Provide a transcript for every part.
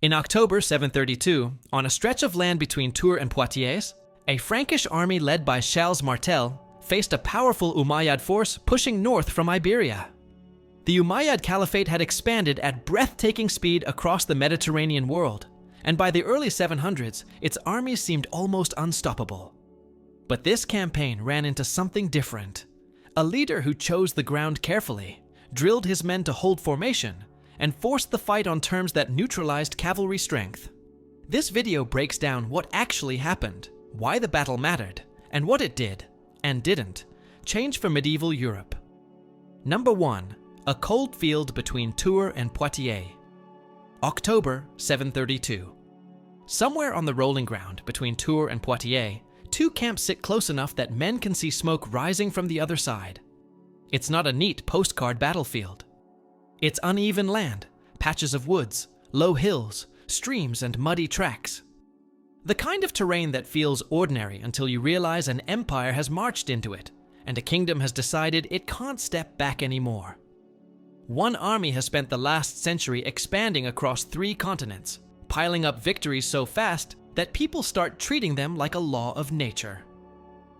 In October 732, on a stretch of land between Tours and Poitiers, a Frankish army led by Charles Martel faced a powerful Umayyad force pushing north from Iberia. The Umayyad Caliphate had expanded at breathtaking speed across the Mediterranean world, and by the early 700s, its armies seemed almost unstoppable. But this campaign ran into something different. A leader who chose the ground carefully, drilled his men to hold formation, and forced the fight on terms that neutralized cavalry strength. This video breaks down what actually happened, why the battle mattered, and what it did, and didn't, change for medieval Europe. Number 1. A cold field between Tours and Poitiers. October 732. Somewhere on the rolling ground between Tours and Poitiers, two camps sit close enough that men can see smoke rising from the other side. It's not a neat postcard battlefield. It's uneven land, patches of woods, low hills, streams, and muddy tracks. The kind of terrain that feels ordinary until you realize an empire has marched into it, and a kingdom has decided it can't step back anymore. One army has spent the last century expanding across 3 continents, piling up victories so fast that people start treating them like a law of nature.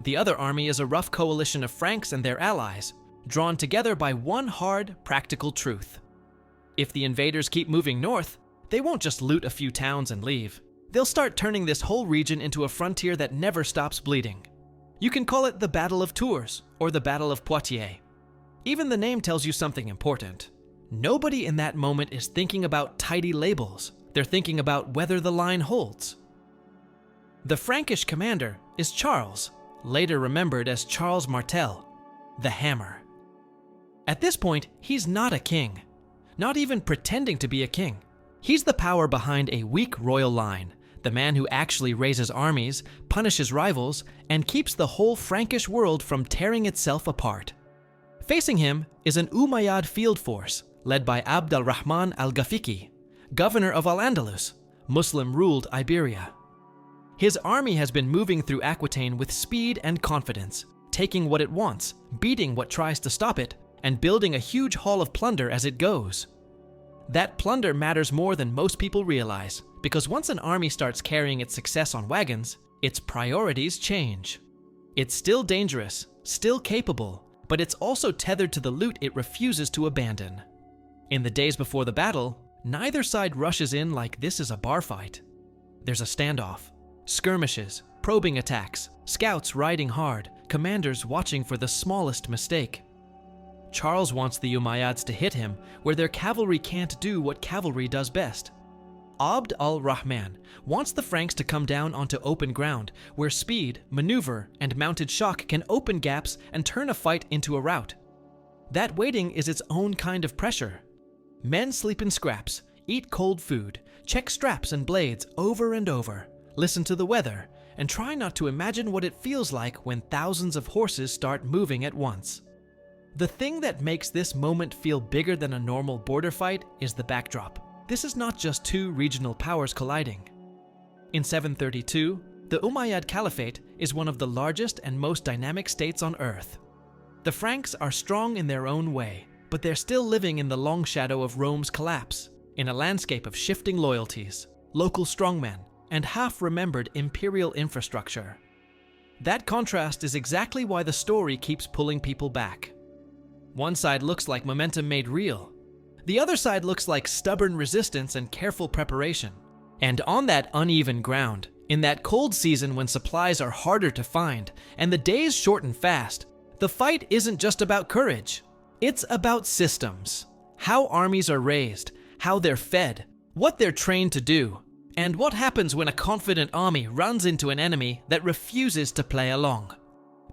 The other army is a rough coalition of Franks and their allies, drawn together by one hard, practical truth. If the invaders keep moving north, they won't just loot a few towns and leave. They'll start turning this whole region into a frontier that never stops bleeding. You can call it the Battle of Tours or the Battle of Poitiers. Even the name tells you something important. Nobody in that moment is thinking about tidy labels. They're thinking about whether the line holds. The Frankish commander is Charles, later remembered as Charles Martel, the Hammer. At this point, he's not a king, not even pretending to be a king. He's the power behind a weak royal line, the man who actually raises armies, punishes rivals, and keeps the whole Frankish world from tearing itself apart. Facing him is an Umayyad field force led by al-Rahman al-Ghafiqi, governor of al-Andalus, Muslim-ruled Iberia. His army has been moving through Aquitaine with speed and confidence, taking what it wants, beating what tries to stop it, and building a huge haul of plunder as it goes. That plunder matters more than most people realize, because once an army starts carrying its success on wagons, its priorities change. It's still dangerous, still capable, but it's also tethered to the loot it refuses to abandon. In the days before the battle, neither side rushes in like this is a bar fight. There's a standoff, skirmishes, probing attacks, scouts riding hard, commanders watching for the smallest mistake. Charles wants the Umayyads to hit him where their cavalry can't do what cavalry does best. al-Rahman wants the Franks to come down onto open ground where speed, maneuver, and mounted shock can open gaps and turn a fight into a rout. That waiting is its own kind of pressure. Men sleep in scraps, eat cold food, check straps and blades over and over, listen to the weather, and try not to imagine what it feels like when thousands of horses start moving at once. The thing that makes this moment feel bigger than a normal border fight is the backdrop. This is not just two regional powers colliding. In 732, the Umayyad Caliphate is one of the largest and most dynamic states on earth. The Franks are strong in their own way, but they're still living in the long shadow of Rome's collapse, in a landscape of shifting loyalties, local strongmen, and half-remembered imperial infrastructure. That contrast is exactly why the story keeps pulling people back. One side looks like momentum made real. The other side looks like stubborn resistance and careful preparation. And on that uneven ground, in that cold season when supplies are harder to find and the days shorten fast, the fight isn't just about courage. It's about systems. How armies are raised, how they're fed, what they're trained to do, and what happens when a confident army runs into an enemy that refuses to play along.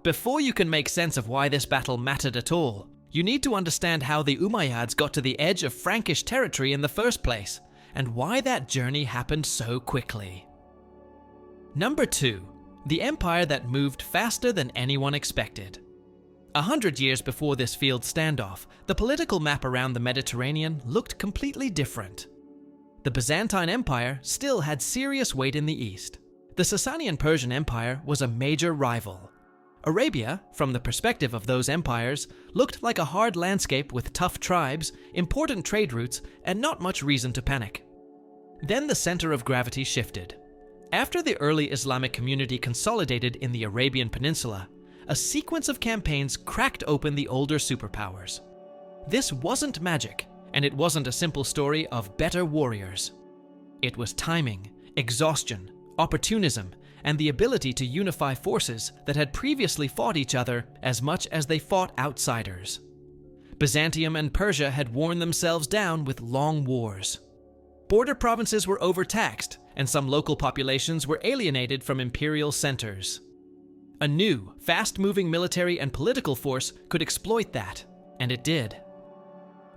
Before you can make sense of why this battle mattered at all, you need to understand how the Umayyads got to the edge of Frankish territory in the first place, and why that journey happened so quickly. Number 2. The empire that moved faster than anyone expected. 100 years before this field standoff, the political map around the Mediterranean looked completely different. The Byzantine Empire still had serious weight in the east. The Sasanian Persian Empire was a major rival. Arabia, from the perspective of those empires, looked like a hard landscape with tough tribes, important trade routes, and not much reason to panic. Then the center of gravity shifted. After the early Islamic community consolidated in the Arabian Peninsula, a sequence of campaigns cracked open the older superpowers. This wasn't magic, and it wasn't a simple story of better warriors. It was timing, exhaustion, opportunism, and the ability to unify forces that had previously fought each other as much as they fought outsiders. Byzantium and Persia had worn themselves down with long wars. Border provinces were overtaxed, and some local populations were alienated from imperial centers. A new, fast-moving military and political force could exploit that, and it did.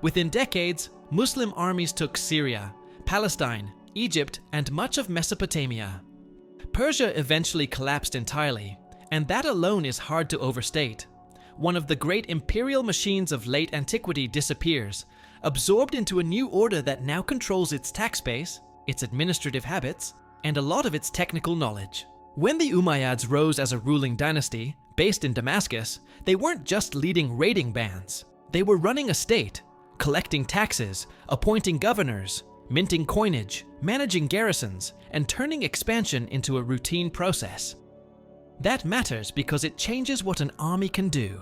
Within decades, Muslim armies took Syria, Palestine, Egypt, and much of Mesopotamia. Persia eventually collapsed entirely, and that alone is hard to overstate. One of the great imperial machines of late antiquity disappears, absorbed into a new order that now controls its tax base, its administrative habits, and a lot of its technical knowledge. When the Umayyads rose as a ruling dynasty, based in Damascus, they weren't just leading raiding bands. They were running a state, collecting taxes, appointing governors, minting coinage, managing garrisons, and turning expansion into a routine process. That matters because it changes what an army can do.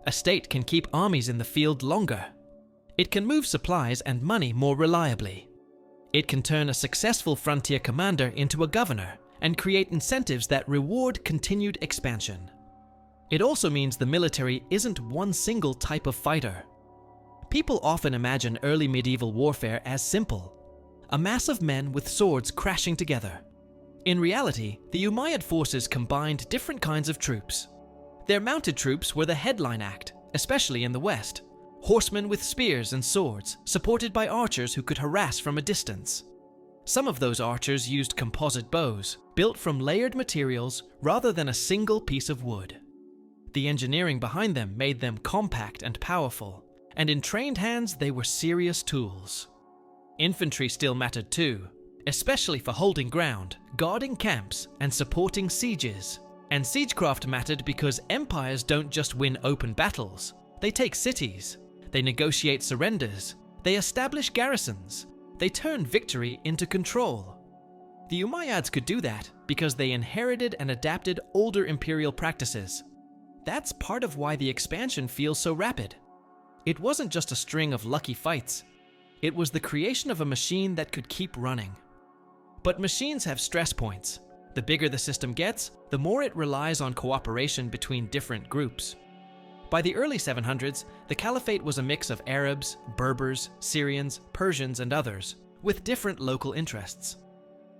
A state can keep armies in the field longer. It can move supplies and money more reliably. It can turn a successful frontier commander into a governor and create incentives that reward continued expansion. It also means the military isn't one single type of fighter. People often imagine early medieval warfare as simple, a mass of men with swords crashing together. In reality, the Umayyad forces combined different kinds of troops. Their mounted troops were the headline act, especially in the west. Horsemen with spears and swords, supported by archers who could harass from a distance. Some of those archers used composite bows, built from layered materials rather than a single piece of wood. The engineering behind them made them compact and powerful, and in trained hands they were serious tools. Infantry still mattered too, especially for holding ground, guarding camps, and supporting sieges. And siegecraft mattered because empires don't just win open battles, they take cities. They negotiate surrenders, they establish garrisons, they turn victory into control. The Umayyads could do that because they inherited and adapted older imperial practices. That's part of why the expansion feels so rapid. It wasn't just a string of lucky fights. It was the creation of a machine that could keep running. But machines have stress points. The bigger the system gets, the more it relies on cooperation between different groups. By the early 700s, the Caliphate was a mix of Arabs, Berbers, Syrians, Persians, and others, with different local interests.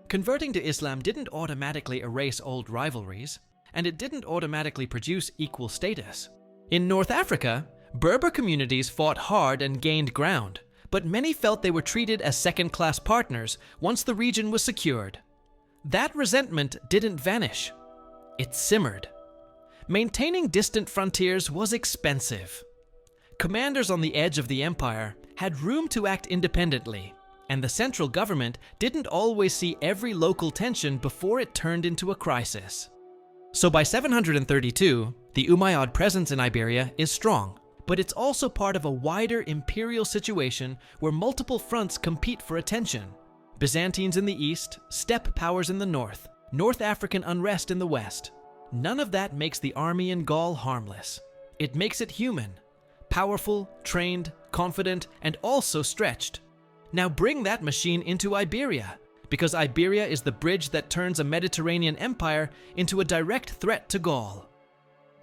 Converting to Islam didn't automatically erase old rivalries, and it didn't automatically produce equal status. In North Africa, Berber communities fought hard and gained ground, but many felt they were treated as second-class partners once the region was secured. That resentment didn't vanish. It simmered. Maintaining distant frontiers was expensive. Commanders on the edge of the empire had room to act independently, and the central government didn't always see every local tension before it turned into a crisis. So by 732, the Umayyad presence in Iberia is strong, but it's also part of a wider imperial situation where multiple fronts compete for attention. Byzantines in the east, steppe powers in the north, North African unrest in the west. None of that makes the army in Gaul harmless. It makes it human, powerful, trained, confident, and also stretched. Now bring that machine into Iberia, because Iberia is the bridge that turns a Mediterranean empire into a direct threat to Gaul.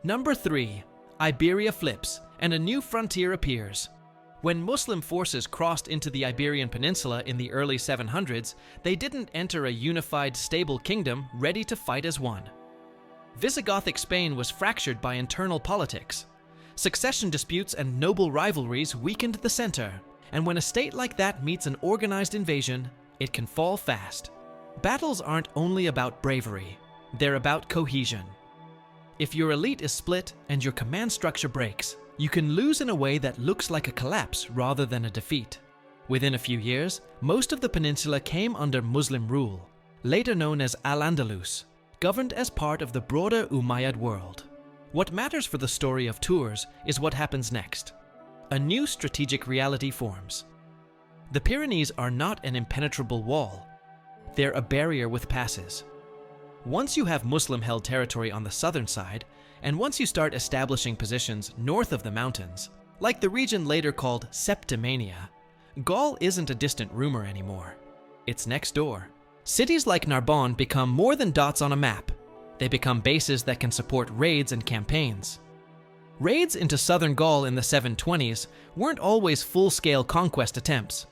Number 3. Iberia flips, and a new frontier appears. When Muslim forces crossed into the Iberian Peninsula in the early 700s, they didn't enter a unified, stable kingdom ready to fight as one. Visigothic Spain was fractured by internal politics. Succession disputes and noble rivalries weakened the center, and when a state like that meets an organized invasion, it can fall fast. Battles aren't only about bravery, they're about cohesion. If your elite is split and your command structure breaks, you can lose in a way that looks like a collapse rather than a defeat. Within a few years, most of the peninsula came under Muslim rule, later known as al-Andalus, governed as part of the broader Umayyad world. What matters for the story of Tours is what happens next. A new strategic reality forms. The Pyrenees are not an impenetrable wall. They're a barrier with passes. Once you have Muslim-held territory on the southern side, and once you start establishing positions north of the mountains, like the region later called Septimania, Gaul isn't a distant rumor anymore. It's next door. Cities like Narbonne become more than dots on a map. They become bases that can support raids and campaigns. Raids into southern Gaul in the 720s weren't always full-scale conquest attempts.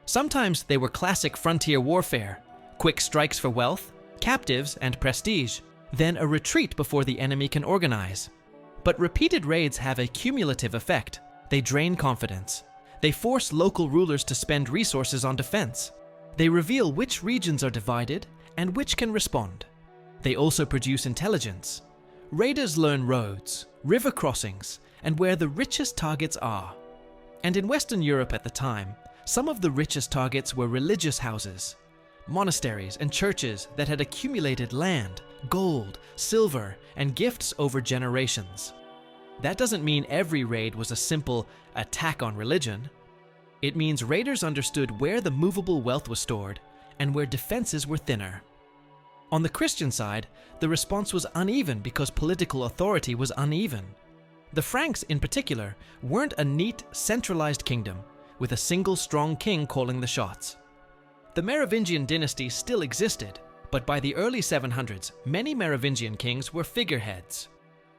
Sometimes they were classic frontier warfare, quick strikes for wealth, captives, and prestige, then a retreat before the enemy can organize. But repeated raids have a cumulative effect. They drain confidence. They force local rulers to spend resources on defense. They reveal which regions are divided and which can respond. They also produce intelligence. Raiders learn roads, river crossings, and where the richest targets are. And in Western Europe at the time, some of the richest targets were religious houses, monasteries and churches that had accumulated land, gold, silver, and gifts over generations. That doesn't mean every raid was a simple attack on religion. It means raiders understood where the movable wealth was stored and where defenses were thinner. On the Christian side, the response was uneven because political authority was uneven. The Franks, in particular, weren't a neat, centralized kingdom, with a single strong king calling the shots. The Merovingian dynasty still existed, but by the early 700s, many Merovingian kings were figureheads.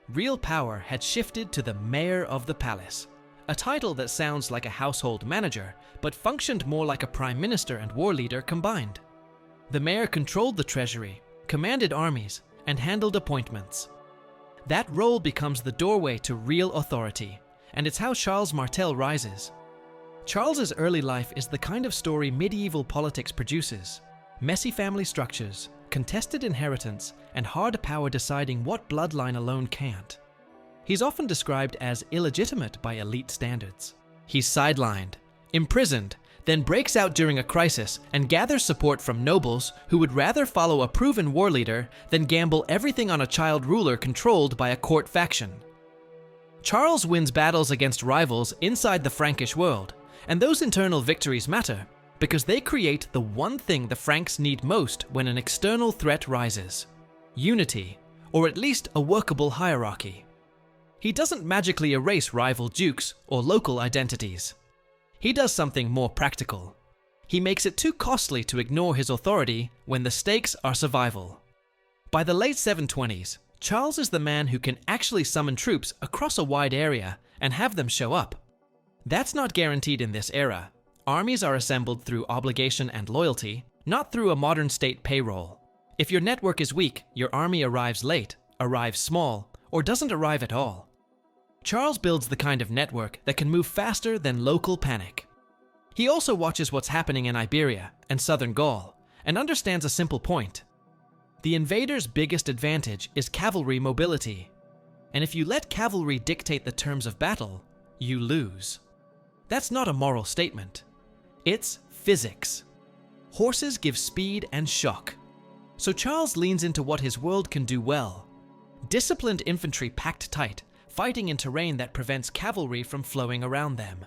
Real power had shifted to the mayor of the palace, a title that sounds like a household manager, but functioned more like a prime minister and war leader combined. The mayor controlled the treasury, commanded armies, and handled appointments. That role becomes the doorway to real authority, and it's how Charles Martel rises. Charles's early life is the kind of story medieval politics produces: messy family structures, contested inheritance, and hard power deciding what bloodline alone can't. He's often described as illegitimate by elite standards. He's sidelined, imprisoned, then breaks out during a crisis and gathers support from nobles who would rather follow a proven war leader than gamble everything on a child ruler controlled by a court faction. Charles wins battles against rivals inside the Frankish world, and those internal victories matter because they create the one thing the Franks need most when an external threat rises: unity, or at least a workable hierarchy. He doesn't magically erase rival dukes or local identities. He does something more practical. He makes it too costly to ignore his authority when the stakes are survival. By the late 720s, Charles is the man who can actually summon troops across a wide area and have them show up. That's not guaranteed in this era. Armies are assembled through obligation and loyalty, not through a modern state payroll. If your network is weak, your army arrives late, arrives small, or doesn't arrive at all. Charles builds the kind of network that can move faster than local panic. He also watches what's happening in Iberia and southern Gaul, and understands a simple point. The invader's biggest advantage is cavalry mobility, and if you let cavalry dictate the terms of battle, you lose. That's not a moral statement. It's physics. Horses give speed and shock. So Charles leans into what his world can do well. Disciplined infantry packed tight, fighting in terrain that prevents cavalry from flowing around them.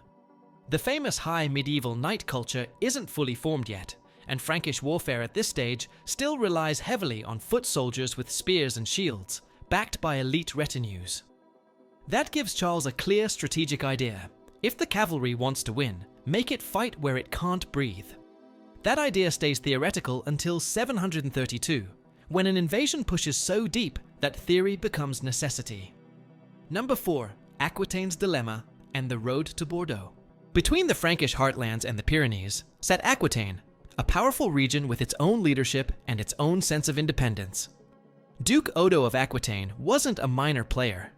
The famous high medieval knight culture isn't fully formed yet, and Frankish warfare at this stage still relies heavily on foot soldiers with spears and shields, backed by elite retinues. That gives Charles a clear strategic idea. If the cavalry wants to win, make it fight where it can't breathe. That idea stays theoretical until 732, when an invasion pushes so deep that theory becomes necessity. Number 4, Aquitaine's Dilemma and the Road to Bordeaux. Between the Frankish heartlands and the Pyrenees sat Aquitaine, a powerful region with its own leadership and its own sense of independence. Duke Odo of Aquitaine wasn't a minor player.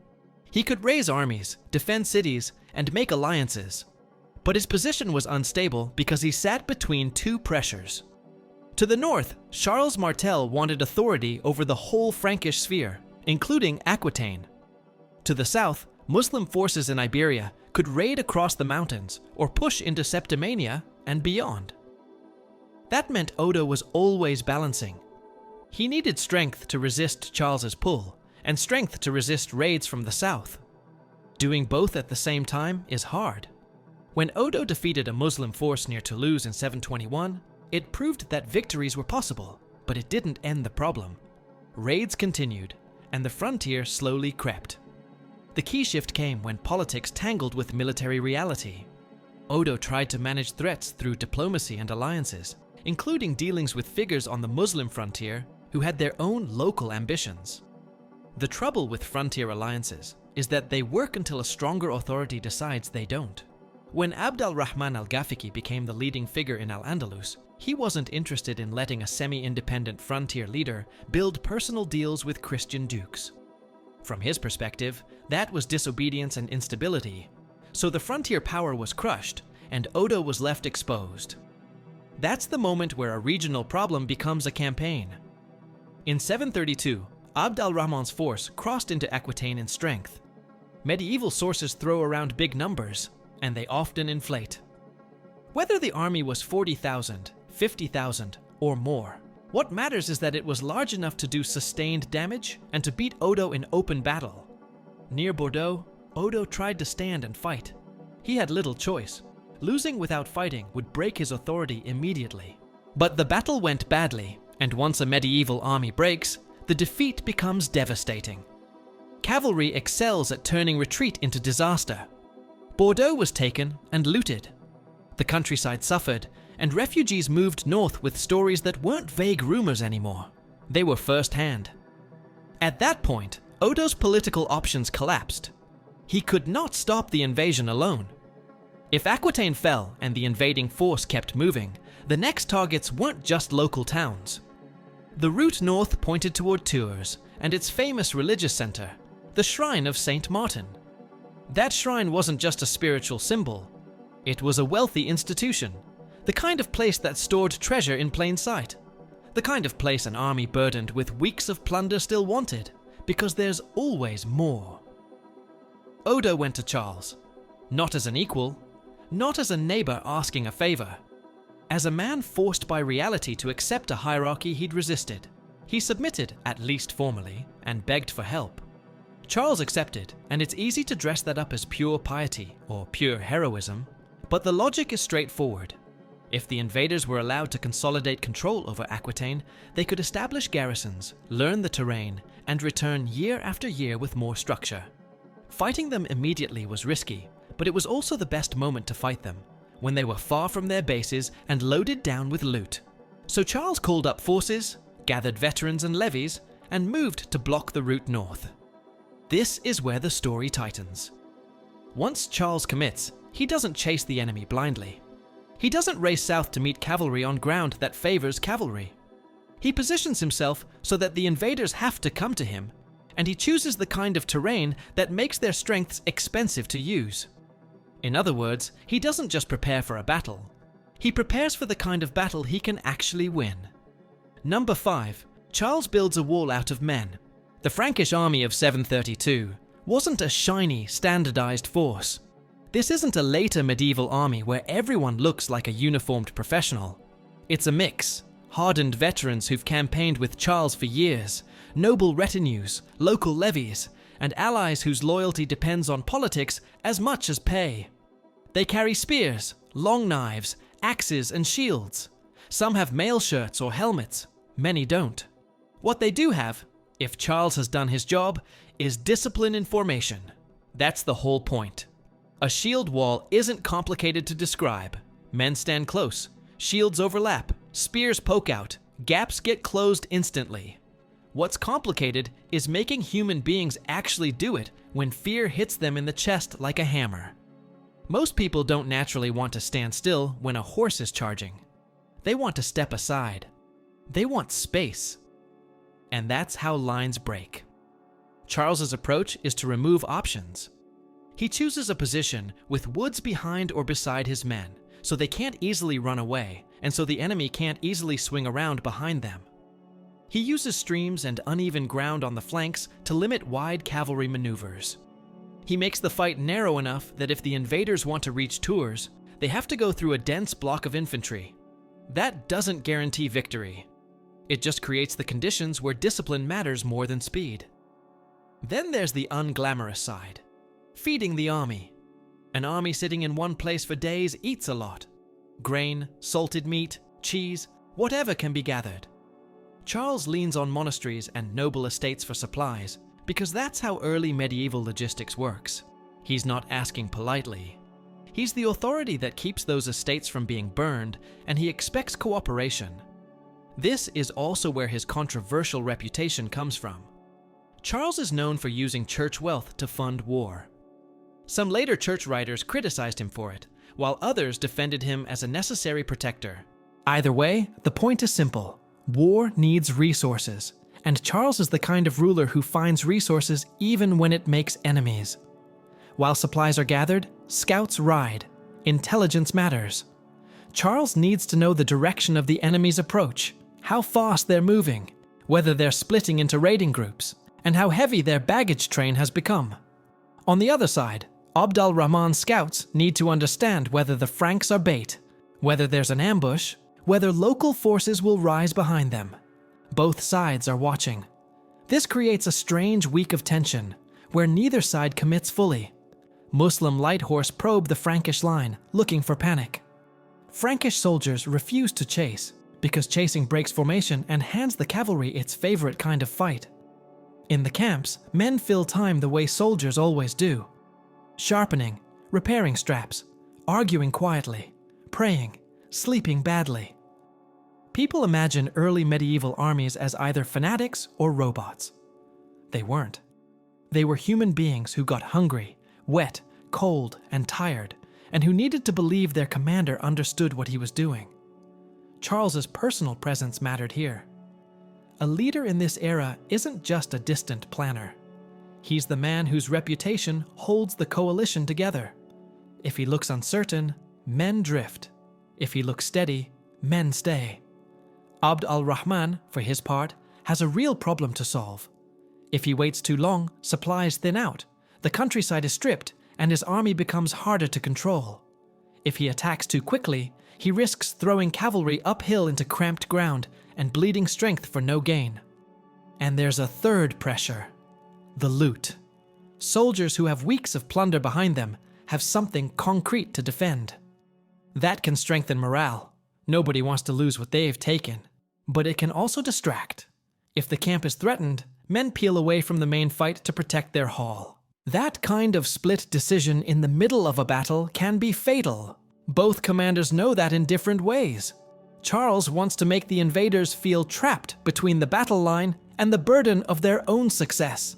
He could raise armies, defend cities, and make alliances. But his position was unstable because he sat between two pressures. To the north, Charles Martel wanted authority over the whole Frankish sphere, including Aquitaine. To the south, Muslim forces in Iberia could raid across the mountains or push into Septimania and beyond. That meant Odo was always balancing. He needed strength to resist Charles's pull, and strength to resist raids from the south. Doing both at the same time is hard. When Odo defeated a Muslim force near Toulouse in 721, it proved that victories were possible, but it didn't end the problem. Raids continued, and the frontier slowly crept. The key shift came when politics tangled with military reality. Odo tried to manage threats through diplomacy and alliances, including dealings with figures on the Muslim frontier who had their own local ambitions. The trouble with frontier alliances is that they work until a stronger authority decides they don't. When al-Rahman al-Ghafiqi became the leading figure in al-Andalus, he wasn't interested in letting a semi-independent frontier leader build personal deals with Christian dukes. From his perspective, that was disobedience and instability, so the frontier power was crushed, and Odo was left exposed. That's the moment where a regional problem becomes a campaign. In 732, Abd al-Rahman's force crossed into Aquitaine in strength. Medieval sources throw around big numbers, and they often inflate. Whether the army was 40,000, 50,000, or more, what matters is that it was large enough to do sustained damage and to beat Odo in open battle. Near Bordeaux, Odo tried to stand and fight. He had little choice. Losing without fighting would break his authority immediately. But the battle went badly, and once a medieval army breaks, the defeat becomes devastating. Cavalry excels at turning retreat into disaster. Bordeaux was taken and looted. The countryside suffered, and refugees moved north with stories that weren't vague rumors anymore. They were first-hand. At that point, Odo's political options collapsed. He could not stop the invasion alone. If Aquitaine fell and the invading force kept moving, the next targets weren't just local towns. The route north pointed toward Tours and its famous religious center, the Shrine of Saint Martin. That shrine wasn't just a spiritual symbol. It was a wealthy institution, the kind of place that stored treasure in plain sight, the kind of place an army burdened with weeks of plunder still wanted, because there's always more. Odo went to Charles, not as an equal, not as a neighbor asking a favor. As a man forced by reality to accept a hierarchy he'd resisted, he submitted, at least formally, and begged for help. Charles accepted, and it's easy to dress that up as pure piety or pure heroism, but the logic is straightforward. If the invaders were allowed to consolidate control over Aquitaine, they could establish garrisons, learn the terrain, and return year after year with more structure. Fighting them immediately was risky, but it was also the best moment to fight them, when they were far from their bases and loaded down with loot. So Charles called up forces, gathered veterans and levies, and moved to block the route north. This is where the story tightens. Once Charles commits, he doesn't chase the enemy blindly. He doesn't race south to meet cavalry on ground that favors cavalry. He positions himself so that the invaders have to come to him, and he chooses the kind of terrain that makes their strengths expensive to use. In other words, he doesn't just prepare for a battle. He prepares for the kind of battle he can actually win. Number 5. Charles builds a wall out of men. The Frankish army of 732 wasn't a shiny, standardized force. This isn't a later medieval army where everyone looks like a uniformed professional. It's a mix. Hardened veterans who've campaigned with Charles for years, noble retinues, local levies, and allies whose loyalty depends on politics as much as pay. They carry spears, long knives, axes, and shields. Some have mail shirts or helmets, many don't. What they do have, if Charles has done his job, is discipline in formation. That's the whole point. A shield wall isn't complicated to describe. Men stand close, shields overlap, spears poke out, gaps get closed instantly. What's complicated is making human beings actually do it when fear hits them in the chest like a hammer. Most people don't naturally want to stand still when a horse is charging. They want to step aside. They want space. And that's how lines break. Charles's approach is to remove options. He chooses a position with woods behind or beside his men, so they can't easily run away, and so the enemy can't easily swing around behind them. He uses streams and uneven ground on the flanks to limit wide cavalry maneuvers. He makes the fight narrow enough that if the invaders want to reach Tours, they have to go through a dense block of infantry. That doesn't guarantee victory. It just creates the conditions where discipline matters more than speed. Then there's the unglamorous side, feeding the army. An army sitting in one place for days eats a lot. Grain, salted meat, cheese, whatever can be gathered. Charles leans on monasteries and noble estates for supplies because that's how early medieval logistics works. He's not asking politely. He's the authority that keeps those estates from being burned, and he expects cooperation. This is also where his controversial reputation comes from. Charles is known for using church wealth to fund war. Some later church writers criticized him for it, while others defended him as a necessary protector. Either way, the point is simple. War needs resources, and Charles is the kind of ruler who finds resources even when it makes enemies. While supplies are gathered, scouts ride. Intelligence matters. Charles needs to know the direction of the enemy's approach, how fast they're moving, whether they're splitting into raiding groups, and how heavy their baggage train has become. On the other side, Abd al-Rahman's scouts need to understand whether the Franks are bait, whether there's an ambush, whether local forces will rise behind them. Both sides are watching. This creates a strange week of tension, where neither side commits fully. Muslim light horse probe the Frankish line, looking for panic. Frankish soldiers refuse to chase, because chasing breaks formation and hands the cavalry its favorite kind of fight. In the camps, men fill time the way soldiers always do. Sharpening, repairing straps, arguing quietly, praying, sleeping badly. People imagine early medieval armies as either fanatics or robots. They weren't. They were human beings who got hungry, wet, cold, and tired, and who needed to believe their commander understood what he was doing. Charles's personal presence mattered here. A leader in this era isn't just a distant planner. He's the man whose reputation holds the coalition together. If he looks uncertain, men drift. If he looks steady, men stay. Abd al-Rahman, for his part, has a real problem to solve. If he waits too long, supplies thin out, the countryside is stripped, and his army becomes harder to control. If he attacks too quickly, he risks throwing cavalry uphill into cramped ground and bleeding strength for no gain. And there's a third pressure: the loot. Soldiers who have weeks of plunder behind them have something concrete to defend. That can strengthen morale. Nobody wants to lose what they've taken. But it can also distract. If the camp is threatened, men peel away from the main fight to protect their haul. That kind of split decision in the middle of a battle can be fatal. Both commanders know that in different ways. Charles wants to make the invaders feel trapped between the battle line and the burden of their own success.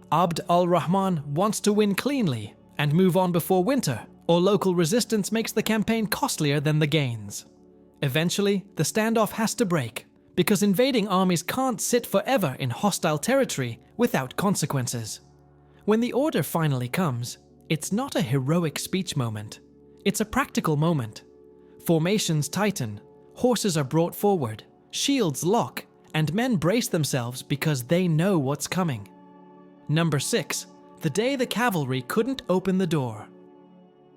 Abd al-Rahman wants to win cleanly and move on before winter, or local resistance makes the campaign costlier than the gains. Eventually, the standoff has to break, because invading armies can't sit forever in hostile territory without consequences. When the order finally comes, it's not a heroic speech moment. It's a practical moment. Formations tighten, horses are brought forward, shields lock, and men brace themselves because they know what's coming. Number 6, the day the cavalry couldn't open the door.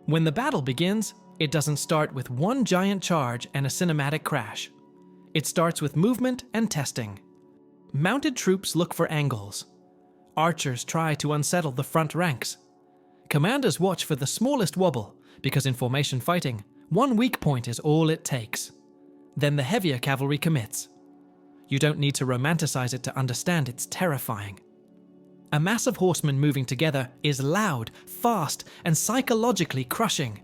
When the battle begins, it doesn't start with one giant charge and a cinematic crash. It starts with movement and testing. Mounted troops look for angles. Archers try to unsettle the front ranks. Commanders watch for the smallest wobble, because in formation fighting, one weak point is all it takes. Then the heavier cavalry commits. You don't need to romanticize it to understand it's terrifying. A mass of horsemen moving together is loud, fast, and psychologically crushing.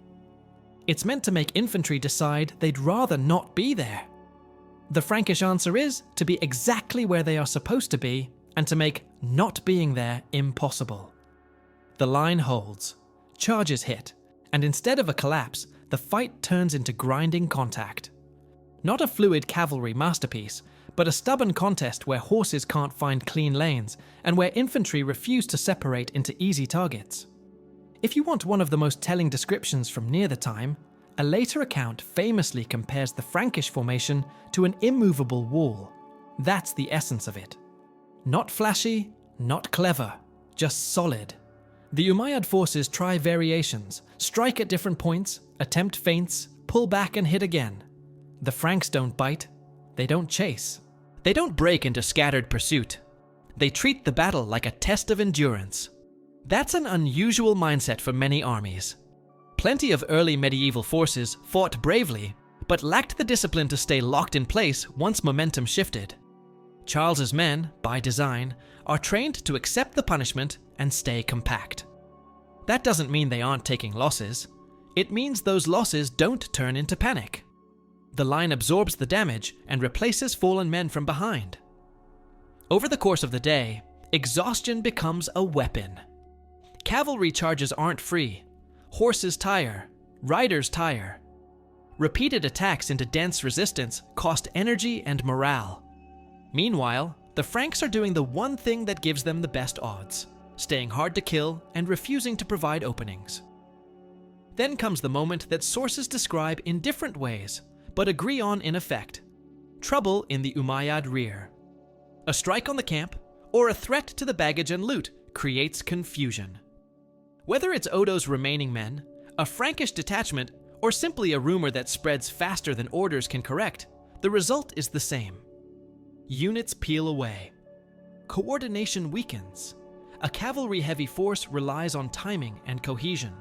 It's meant to make infantry decide they'd rather not be there. The Frankish answer is to be exactly where they are supposed to be and to make not being there impossible. The line holds, charges hit, and instead of a collapse, the fight turns into grinding contact. Not a fluid cavalry masterpiece, but a stubborn contest where horses can't find clean lanes and where infantry refuse to separate into easy targets. If you want one of the most telling descriptions from near the time, a later account famously compares the Frankish formation to an immovable wall. That's the essence of it. Not flashy, not clever, just solid. The Umayyad forces try variations, strike at different points, attempt feints, pull back and hit again. The Franks don't bite, they don't chase. They don't break into scattered pursuit. They treat the battle like a test of endurance. That's an unusual mindset for many armies. Plenty of early medieval forces fought bravely, but lacked the discipline to stay locked in place once momentum shifted. Charles's men, by design, are trained to accept the punishment and stay compact. That doesn't mean they aren't taking losses. It means those losses don't turn into panic. The line absorbs the damage and replaces fallen men from behind. Over the course of the day, exhaustion becomes a weapon. Cavalry charges aren't free. Horses tire. Riders tire. Repeated attacks into dense resistance cost energy and morale. Meanwhile, the Franks are doing the one thing that gives them the best odds, staying hard to kill and refusing to provide openings. Then comes the moment that sources describe in different ways, but agree on in effect: trouble in the Umayyad rear. A strike on the camp, or a threat to the baggage and loot, creates confusion. Whether it's Odo's remaining men, a Frankish detachment, or simply a rumor that spreads faster than orders can correct, the result is the same. Units peel away. Coordination weakens. A cavalry-heavy force relies on timing and cohesion.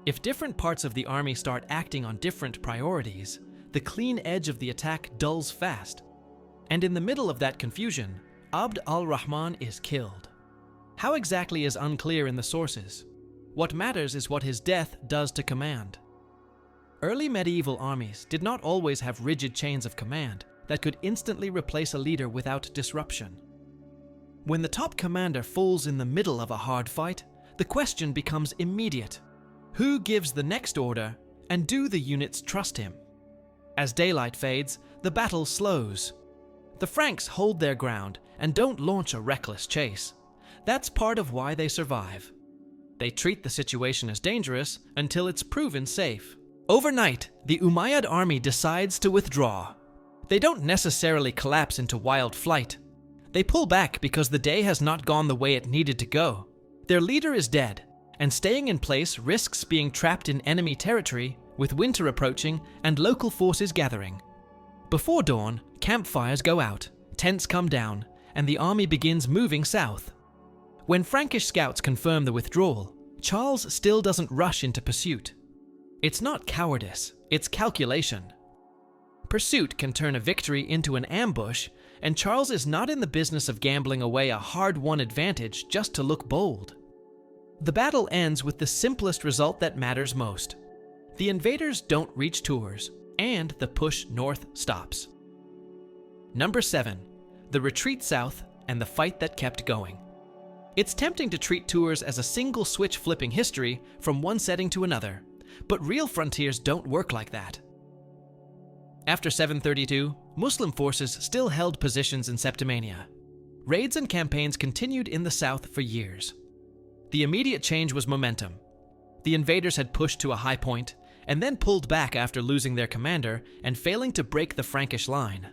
If different parts of the army start acting on different priorities, the clean edge of the attack dulls fast. And in the middle of that confusion, Abd al-Rahman is killed. How exactly is unclear in the sources. What matters is what his death does to command. Early medieval armies did not always have rigid chains of command that could instantly replace a leader without disruption. When the top commander falls in the middle of a hard fight, the question becomes immediate. Who gives the next order, and do the units trust him? As daylight fades, the battle slows. The Franks hold their ground and don't launch a reckless chase. That's part of why they survive. They treat the situation as dangerous until it's proven safe. Overnight, the Umayyad army decides to withdraw. They don't necessarily collapse into wild flight. They pull back because the day has not gone the way it needed to go. Their leader is dead, and staying in place risks being trapped in enemy territory with winter approaching and local forces gathering. Before dawn, campfires go out, tents come down, and the army begins moving south. When Frankish scouts confirm the withdrawal, Charles still doesn't rush into pursuit. It's not cowardice, it's calculation. Pursuit can turn a victory into an ambush, and Charles is not in the business of gambling away a hard-won advantage just to look bold. The battle ends with the simplest result that matters most. The invaders don't reach Tours, and the push north stops. Number 7. The retreat south and the fight that kept going. It's tempting to treat Tours as a single switch flipping history from one setting to another, but real frontiers don't work like that. After 732, Muslim forces still held positions in Septimania. Raids and campaigns continued in the south for years. The immediate change was momentum. The invaders had pushed to a high point, and then pulled back after losing their commander and failing to break the Frankish line.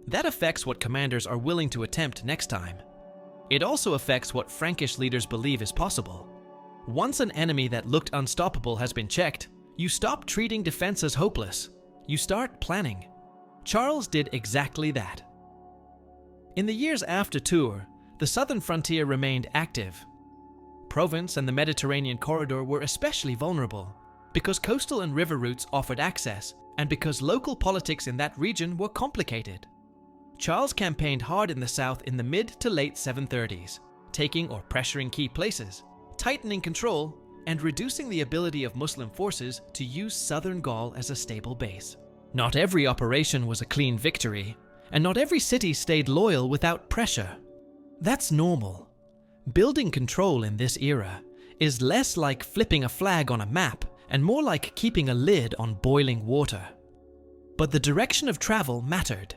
That affects what commanders are willing to attempt next time. It also affects what Frankish leaders believe is possible. Once an enemy that looked unstoppable has been checked, you stop treating defense as hopeless. You start planning. Charles did exactly that. In the years after Tours, the southern frontier remained active. Provence and the Mediterranean corridor were especially vulnerable, because coastal and river routes offered access, and because local politics in that region were complicated. Charles campaigned hard in the south in the mid to late 730s, taking or pressuring key places, tightening control, and reducing the ability of Muslim forces to use southern Gaul as a stable base. Not every operation was a clean victory, and not every city stayed loyal without pressure. That's normal. Building control in this era is less like flipping a flag on a map and more like keeping a lid on boiling water. But the direction of travel mattered.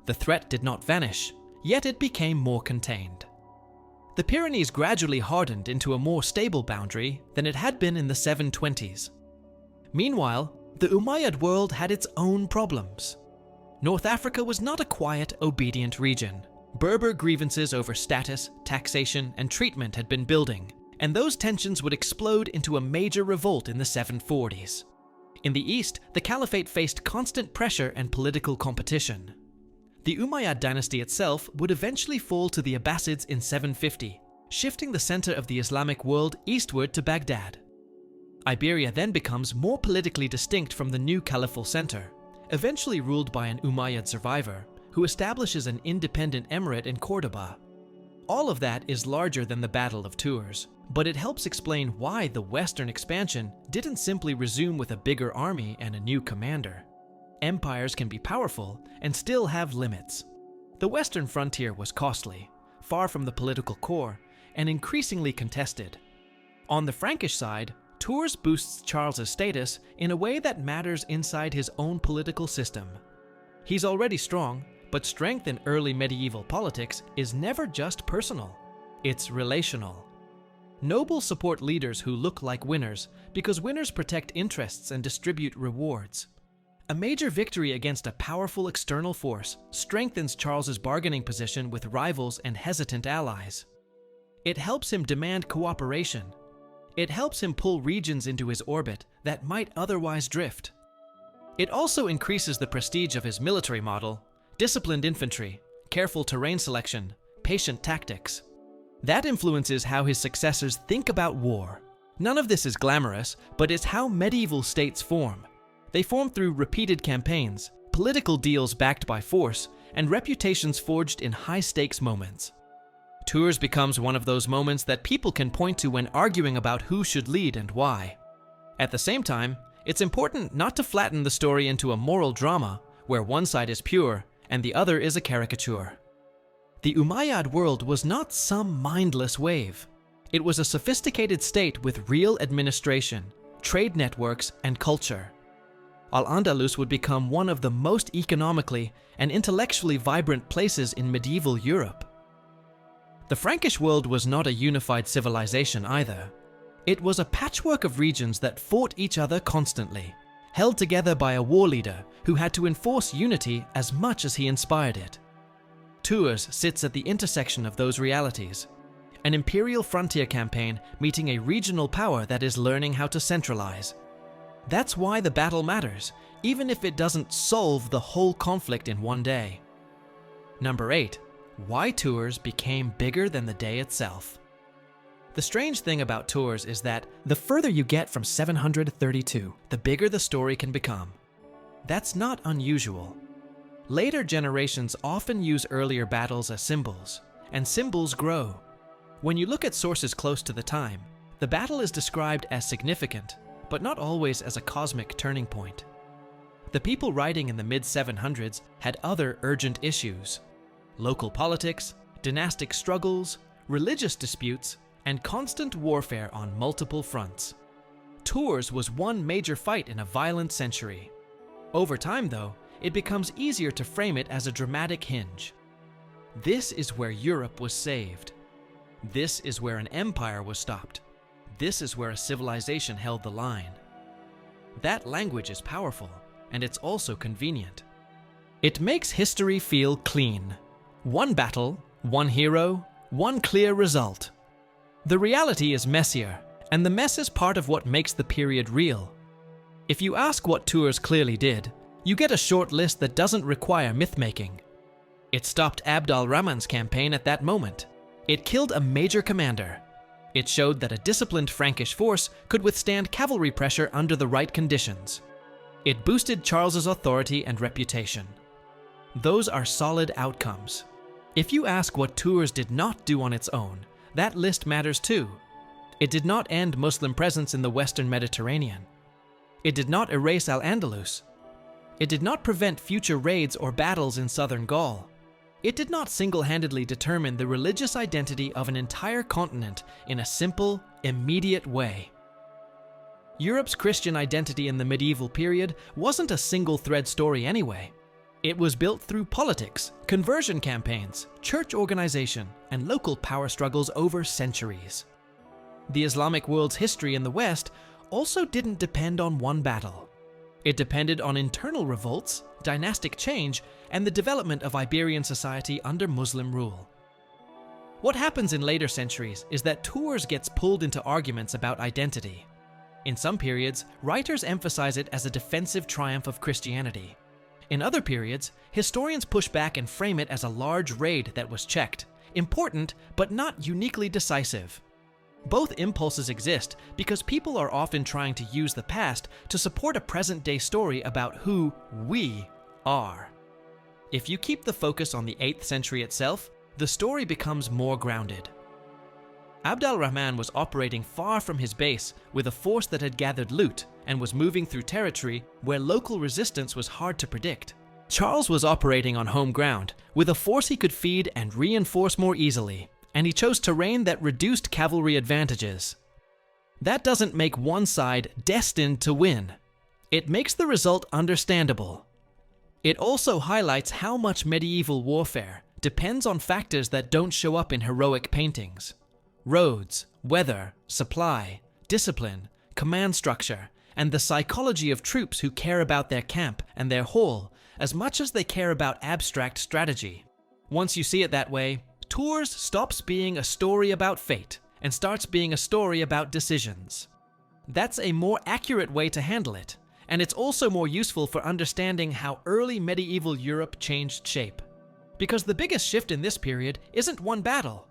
The threat did not vanish, yet it became more contained. The Pyrenees gradually hardened into a more stable boundary than it had been in the 720s. Meanwhile, the Umayyad world had its own problems. North Africa was not a quiet, obedient region. Berber grievances over status, taxation, and treatment had been building, and those tensions would explode into a major revolt in the 740s. In the east, the Caliphate faced constant pressure and political competition. The Umayyad dynasty itself would eventually fall to the Abbasids in 750, shifting the center of the Islamic world eastward to Baghdad. Iberia then becomes more politically distinct from the new caliphal center, eventually ruled by an Umayyad survivor, who establishes an independent emirate in Cordoba. All of that is larger than the Battle of Tours, but it helps explain why the Western expansion didn't simply resume with a bigger army and a new commander. Empires can be powerful and still have limits. The Western frontier was costly, far from the political core, and increasingly contested. On the Frankish side, Tours boosts Charles's status in a way that matters inside his own political system. He's already strong, but strength in early medieval politics is never just personal, it's relational. Nobles support leaders who look like winners because winners protect interests and distribute rewards. A major victory against a powerful external force strengthens Charles's bargaining position with rivals and hesitant allies. It helps him demand cooperation. It helps him pull regions into his orbit that might otherwise drift. It also increases the prestige of his military model: disciplined infantry, careful terrain selection, patient tactics. That influences how his successors think about war. None of this is glamorous, but it's how medieval states form. They form through repeated campaigns, political deals backed by force, and reputations forged in high-stakes moments. Tours becomes one of those moments that people can point to when arguing about who should lead and why. At the same time, it's important not to flatten the story into a moral drama where one side is pure and the other is a caricature. The Umayyad world was not some mindless wave. It was a sophisticated state with real administration, trade networks, and culture. Al-Andalus would become one of the most economically and intellectually vibrant places in medieval Europe. The Frankish world was not a unified civilization either. It was a patchwork of regions that fought each other constantly, held together by a war leader who had to enforce unity as much as he inspired it. Tours sits at the intersection of those realities, an imperial frontier campaign meeting a regional power that is learning how to centralize. That's why the battle matters, even if it doesn't solve the whole conflict in one day. Number 8. Why Tours became bigger than the day itself. The strange thing about Tours is that the further you get from 732, the bigger the story can become. That's not unusual. Later generations often use earlier battles as symbols, and symbols grow. When you look at sources close to the time, the battle is described as significant, but not always as a cosmic turning point. The people writing in the mid-700s had other urgent issues: local politics, dynastic struggles, religious disputes, and constant warfare on multiple fronts. Tours was one major fight in a violent century. Over time, though, it becomes easier to frame it as a dramatic hinge. This is where Europe was saved. This is where an empire was stopped. This is where a civilization held the line. That language is powerful, and it's also convenient. It makes history feel clean. One battle, one hero, one clear result. The reality is messier, and the mess is part of what makes the period real. If you ask what Tours clearly did, you get a short list that doesn't require myth-making. It stopped Abd al-Rahman's campaign at that moment. It killed a major commander. It showed that a disciplined Frankish force could withstand cavalry pressure under the right conditions. It boosted Charles's authority and reputation. Those are solid outcomes. If you ask what Tours did not do on its own, that list matters too. It did not end Muslim presence in the Western Mediterranean. It did not erase al-Andalus. It did not prevent future raids or battles in southern Gaul. It did not single-handedly determine the religious identity of an entire continent in a simple, immediate way. Europe's Christian identity in the medieval period wasn't a single-thread story anyway. It was built through politics, conversion campaigns, church organization, and local power struggles over centuries. The Islamic world's history in the West also didn't depend on one battle. It depended on internal revolts, dynastic change, and the development of Iberian society under Muslim rule. What happens in later centuries is that Tours gets pulled into arguments about identity. In some periods, writers emphasize it as a defensive triumph of Christianity. In other periods, historians push back and frame it as a large raid that was checked, important but not uniquely decisive. Both impulses exist because people are often trying to use the past to support a present-day story about who we are. If you keep the focus on the 8th century itself, the story becomes more grounded. Abd al-Rahman was operating far from his base with a force that had gathered loot and was moving through territory where local resistance was hard to predict. Charles was operating on home ground with a force he could feed and reinforce more easily, and he chose terrain that reduced cavalry advantages. That doesn't make one side destined to win. It makes the result understandable. It also highlights how much medieval warfare depends on factors that don't show up in heroic paintings. Roads, weather, supply, discipline, command structure, and the psychology of troops who care about their camp and their haul as much as they care about abstract strategy. Once you see it that way, Tours stops being a story about fate and starts being a story about decisions. That's a more accurate way to handle it, and it's also more useful for understanding how early medieval Europe changed shape. Because the biggest shift in this period isn't one battle.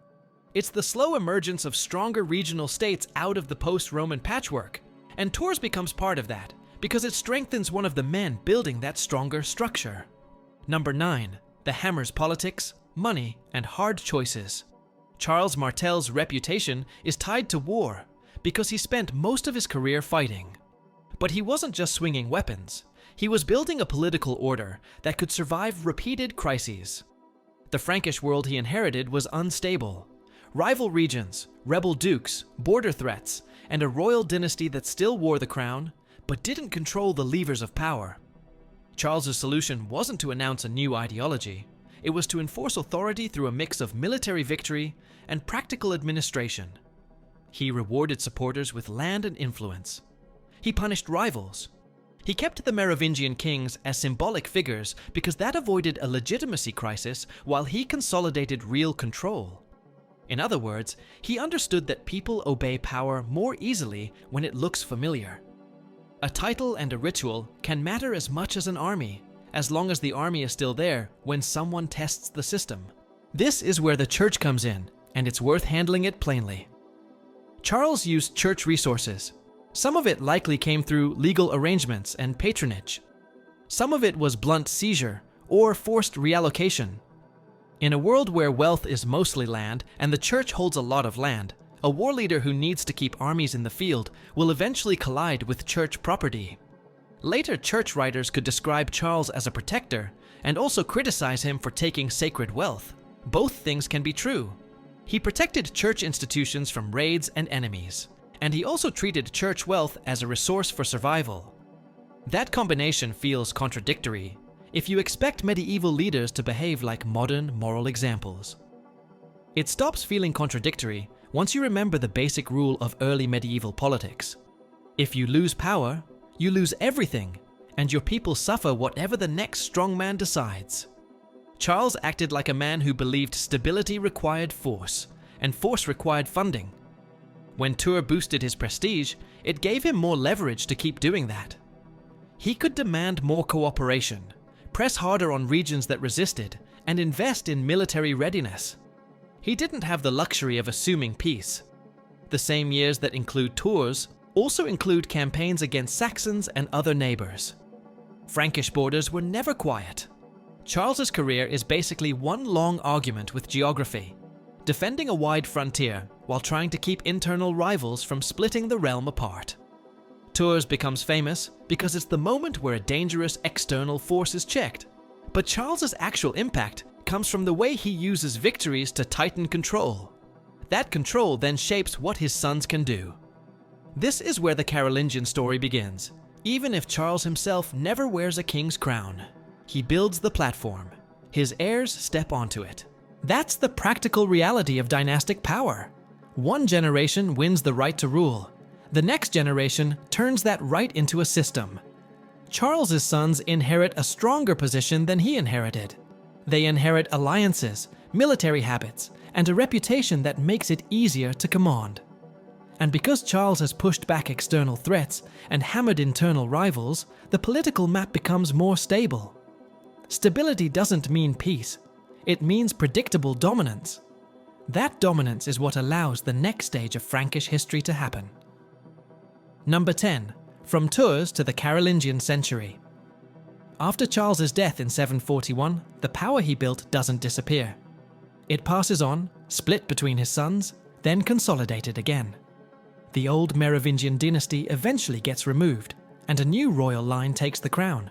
It's the slow emergence of stronger regional states out of the post-Roman patchwork, and Tours becomes part of that because it strengthens one of the men building that stronger structure. Number 9. The hammer's politics, money, and hard choices. Charles Martel's reputation is tied to war because he spent most of his career fighting. But he wasn't just swinging weapons. He was building a political order that could survive repeated crises. The Frankish world he inherited was unstable. Rival regions, rebel dukes, border threats, and a royal dynasty that still wore the crown, but didn't control the levers of power. Charles's solution wasn't to announce a new ideology. It was to enforce authority through a mix of military victory and practical administration. He rewarded supporters with land and influence. He punished rivals. He kept the Merovingian kings as symbolic figures because that avoided a legitimacy crisis while he consolidated real control. In other words, he understood that people obey power more easily when it looks familiar. A title and a ritual can matter as much as an army, as long as the army is still there when someone tests the system. This is where the church comes in, and it's worth handling it plainly. Charles used church resources. Some of it likely came through legal arrangements and patronage. Some of it was blunt seizure or forced reallocation. In a world where wealth is mostly land and the church holds a lot of land, a war leader who needs to keep armies in the field will eventually collide with church property. Later church writers could describe Charles as a protector and also criticize him for taking sacred wealth. Both things can be true. He protected church institutions from raids and enemies, and he also treated church wealth as a resource for survival. That combination feels contradictory if you expect medieval leaders to behave like modern moral examples. It stops feeling contradictory once you remember the basic rule of early medieval politics. If you lose power, you lose everything, and your people suffer whatever the next strongman decides. Charles acted like a man who believed stability required force, and force required funding. When Tours boosted his prestige, it gave him more leverage to keep doing that. He could demand more cooperation, press harder on regions that resisted, and invest in military readiness. He didn't have the luxury of assuming peace. The same years that include Tours also include campaigns against Saxons and other neighbors. Frankish borders were never quiet. Charles's career is basically one long argument with geography, defending a wide frontier while trying to keep internal rivals from splitting the realm apart. Tours becomes famous because it's the moment where a dangerous external force is checked. But Charles's actual impact comes from the way he uses victories to tighten control. That control then shapes what his sons can do. This is where the Carolingian story begins, even if Charles himself never wears a king's crown. He builds the platform. His heirs step onto it. That's the practical reality of dynastic power. One generation wins the right to rule. The next generation turns that right into a system. Charles's sons inherit a stronger position than he inherited. They inherit alliances, military habits, and a reputation that makes it easier to command. And because Charles has pushed back external threats and hammered internal rivals, the political map becomes more stable. Stability doesn't mean peace. It means predictable dominance. That dominance is what allows the next stage of Frankish history to happen. Number 10. From Tours to the Carolingian century. After Charles's death in 741, the power he built doesn't disappear. It passes on, split between his sons, then consolidated again. The old Merovingian dynasty eventually gets removed, and a new royal line takes the crown.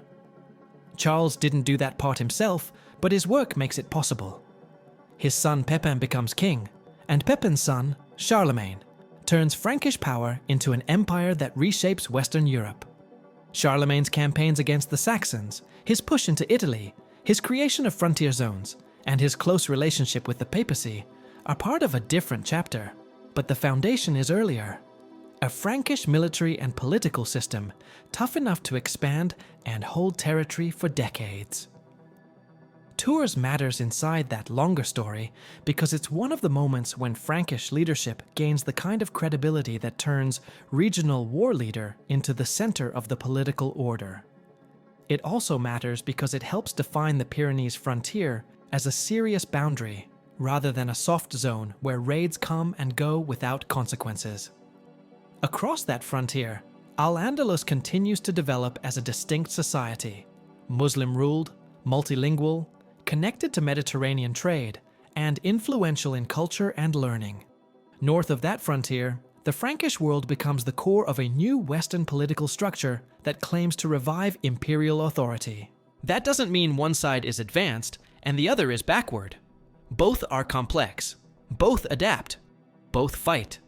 Charles didn't do that part himself, but his work makes it possible. His son Pepin becomes king, and Pepin's son, Charlemagne, turns Frankish power into an empire that reshapes Western Europe. Charlemagne's campaigns against the Saxons, his push into Italy, his creation of frontier zones, and his close relationship with the papacy are part of a different chapter, but the foundation is earlier. A Frankish military and political system tough enough to expand and hold territory for decades. Tours matters inside that longer story because it's one of the moments when Frankish leadership gains the kind of credibility that turns regional war leader into the center of the political order. It also matters because it helps define the Pyrenees frontier as a serious boundary rather than a soft zone where raids come and go without consequences. Across that frontier, al-Andalus continues to develop as a distinct society, Muslim-ruled, multilingual, connected to Mediterranean trade, and influential in culture and learning. North of that frontier, the Frankish world becomes the core of a new Western political structure that claims to revive imperial authority. That doesn't mean one side is advanced and the other is backward. Both are complex. Both adapt. Both fight.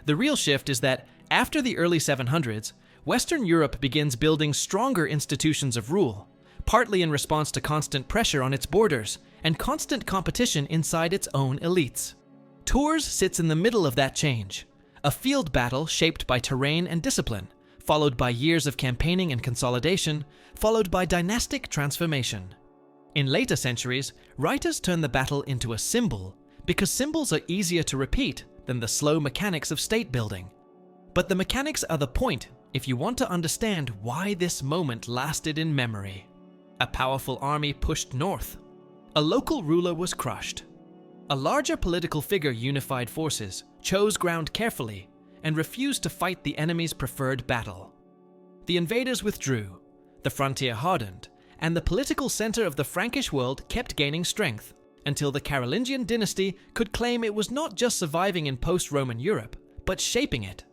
The real shift is that after the early 700s, Western Europe begins building stronger institutions of rule, partly in response to constant pressure on its borders and constant competition inside its own elites. Tours sits in the middle of that change, a field battle shaped by terrain and discipline, followed by years of campaigning and consolidation, followed by dynastic transformation. In later centuries, writers turn the battle into a symbol because symbols are easier to repeat than the slow mechanics of state building. But the mechanics are the point if you want to understand why this moment lasted in memory. A powerful army pushed north. A local ruler was crushed. A larger political figure unified forces, chose ground carefully, and refused to fight the enemy's preferred battle. The invaders withdrew, the frontier hardened, and the political center of the Frankish world kept gaining strength until the Carolingian dynasty could claim it was not just surviving in post-Roman Europe, but shaping it.